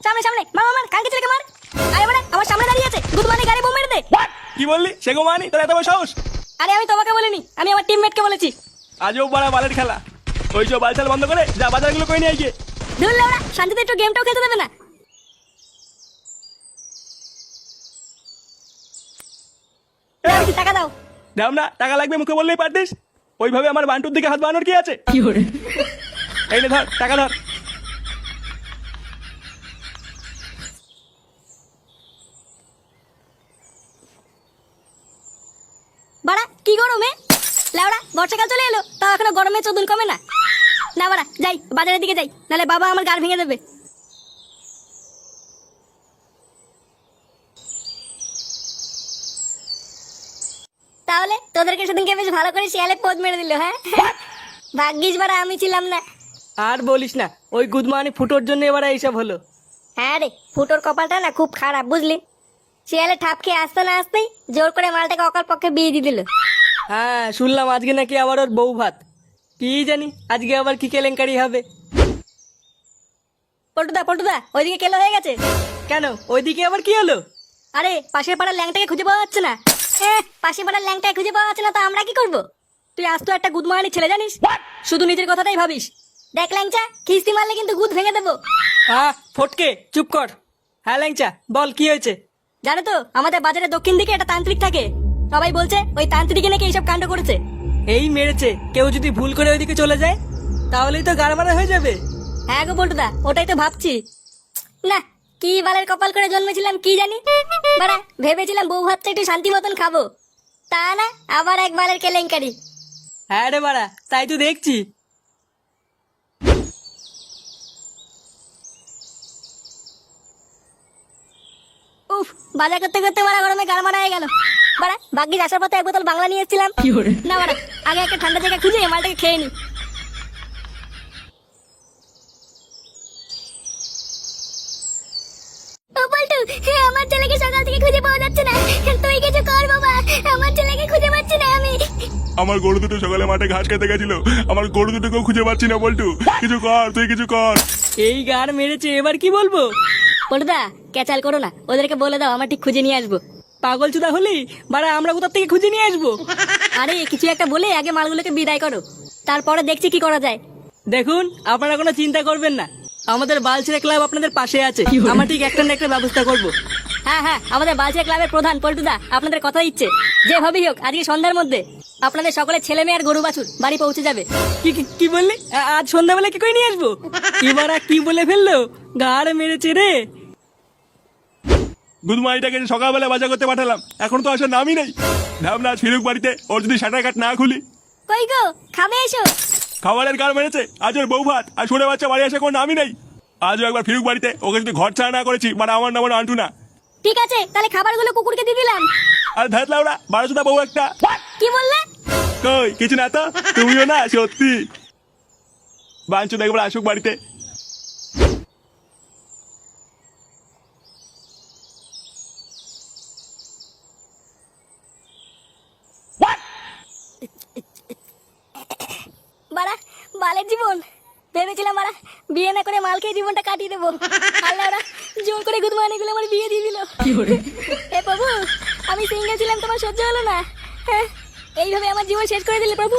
সামনে সামনে মার মার মার কালকে ছেলেকে মার। আরে মানে আমার সামনে দাঁড়িয়ে আছে, গুড মানে গাড়ি বোম মেরে দে। কি বললি সেগো মানি তোর এত বড় সাহস? আরে আমি তোমাকে বলিনি, আমি আমার টিমমেটকে বলেছি। আজও বড় বালের খেলা। ওই সব বালছাল বন্ধ করে যা বাজারগুলো করে নিয়ে আইগে। ধুর লেওড়া, শান্তিতে একটু গেমটাও খেলতে দেবে না। টাকা দাও। দাও না, টাকা লাগবে মুখে বললেই পারতিস। ওইভাবে আমার বান্টুর দিকে হাত বানানোর কি আছে? এই নে ধর টাকা ধর। বাড়া কি গরমে লেওড়া, বর্ষাকাল চলে এলো তাও এখনো গরমে চোদন কমে না। না বাড়া যাই, বাজারের দিকে যাই, নাহলে বাবা আমার গাড় ভেঙে দেবে। তাহলে তোদেরকে সেদিনকে বেশ ভালো করে শিয়ালে পোদ মেরে দিল, হ্যাঁ? ভাগ্যিস বাড়া আমি ছিলাম না। আর বলিস না, ওই গুদমানি ফুটোর জন্য এবার এইসব হলো। হ্যাঁ রে, ফুটোর কপালটা না খুব খারাপ বুঝলি। শিয়ালে ঠাপ খেয়ে আসতে না আসতেই জোর করে মালটাকে অকাল পক্ষে বিয়ে দিয়ে দিল। হ্যাঁ শুনলাম আজকে নাকি আবার ওর বউ ভাত। কি জানি আজকে আবার কি কেলেঙ্কারি হবে। পল্টুদা পল্টুদা, ওইদিকে কেলো হয়ে গেছে। কেন ওইদিকে আবার কি হলো? আরে পাশের পাড়ার ল্যাংটাকে খুঁজে পাওয়া যাচ্ছে না। পাশের পাড়ার ল্যাংটাকে খুঁজে পাওয়া যাচ্ছে না তো আমরা কি করব? তুই আজ তো একটা গুদমানি ছেলে জানিস, শুধু নিজের কথাটাই ভাবিস। দেখ ল্যাংচা, খিস্তি মারলে কিন্তু গুদ ভেঙে দেবো। ফটকে চুপ কর। হ্যাঁ ল্যাংচা বল কি হয়েছে? জানো তো আমাদের বাজারের দক্ষিণ দিকে একটা তান্ত্রিক থাকে, সবাই বলছে ওই তান্ত্রিকে নাকি এইসব কাণ্ড করেছে। এই মেরেছে, কেউ যদি ভুল করে ওইদিকে চলে যায় তাহলেই তো গাড়মারা হয়ে যাবে। হ্যাঁ গো পল্টুদা, ওটাই তো ভাবছি। না, কি বালের কপাল করে জন্মেছিলাম কি জানি। বাড়া ভেবেছিলাম বউ ভাতটা একটু শান্তি মতন খাবো, তা না আবার এক বালের কেলেঙ্কারি। হ্যাঁ রে বাড়া, তাই তো দেখছি। উফ, বাজার করতে করতে বাড়া গরমে গাল মারা হয়ে গেল। বাড়া ভাগ্যিস আসার পথে এক বোতল বাংলা নিয়ে এসেছিলাম। না বাড়া, আগে একটা ঠান্ডা জায়গা খুঁজে মালটাকে খেয়ে নি। আমার ছেলেকে সকাল থেকে খুঁজে পাওয়া যাচ্ছে না, তুই কিছু কর বাবা, আমার ছেলেকে খুঁজে পাচ্ছি না আমি। আমার গরু দুটো সকালে মাঠে ঘাস খেতে গেছিল, আমার গরু দুটোকেও খুঁজে পাচ্ছি না বল্টু। কিছু কর, তুই কিছু কর। এই গাড় মেরেছে, এবার কি বলবো? পল্টুদা ক্যাচাল করো না, ওদেরকে বলে দাও আমরা ঠিক খুঁজে নিয়ে আসবো। পাগল চুদা হলি বাড়া, আমরা কোথা থেকে খুঁজে নিয়ে আসবো? আরে কিছু একটা বলে আগে মালগুলোকে বিদায় করো, তারপরে দেখছি কি করা যায়। দেখুন আপনারা কোনো চিন্তা করবেন না, আমাদের বালছেড়ে ক্লাব আপনাদের পাশে আছে। আমরা ঠিক একটা না একটা ব্যবস্থা করব। হ্যাঁ হ্যাঁ, আমাদের বালচিয়া ক্লাবের প্রধান পল্টুদা আপনাদের কথা দিচ্ছে, যেভাবেই হোক আজকে সন্ধ্যার মধ্যে আপনাদের সকলের ছেলে মেয়ে আর গরু বাছুর বাড়ি পৌঁছে যাবে। কি বললি? আজ সন্ধ্যাবেলা কি করে নিয়ে আসবো? এবার কি বলে ফেললো, গাড় মেরেছে রে। গুদমাইটাকে সকালবেলা বাজার করতে পাঠালাম, এখন তো আসার নামই নেই। ভাবনা আজ ফিরুক বাড়িতে, ওর যদি শাটার কাট না খুলি। কই গো, খাবে এসো। খাবারের গাড় মেরেছে, আজ ওর বউ ভাত আর শুনে বাচ্চা বাড়ি আসে কোনো নামই নেই। আজও একবার ফিরুক বাড়িতে, ওকে যদি ঘর ছাড়া না করেছি মানে আমার নাম আন্টু না। ঠিক আছে, তাহলে খাবারগুলো কুকুরকে দিয়ে দিলাম। আর ধ্যাত লাউড়া 12টা বউ একটা। কি বললে? কই কিছু না তো, তুমিও না সত্যি। বাঞ্চু একবার আসুক বাড়িতে। বাড়া বালের জীবন, ভেবেছিলাম বাড়া বিয়ে না করে মাল খেয়ে জীবনটা কাটিয়ে দেবো, আল্লাহ ওরা জোর করে গুদমানি গুলো আমার বিয়ে দিয়ে দিল। এ প্রভু, আমি সিঙ্গেল ছিলাম, তোমার সহ্য হলো না, হ্যাঁ এইভাবে আমার জীবন শেষ করে দিলে প্রভু।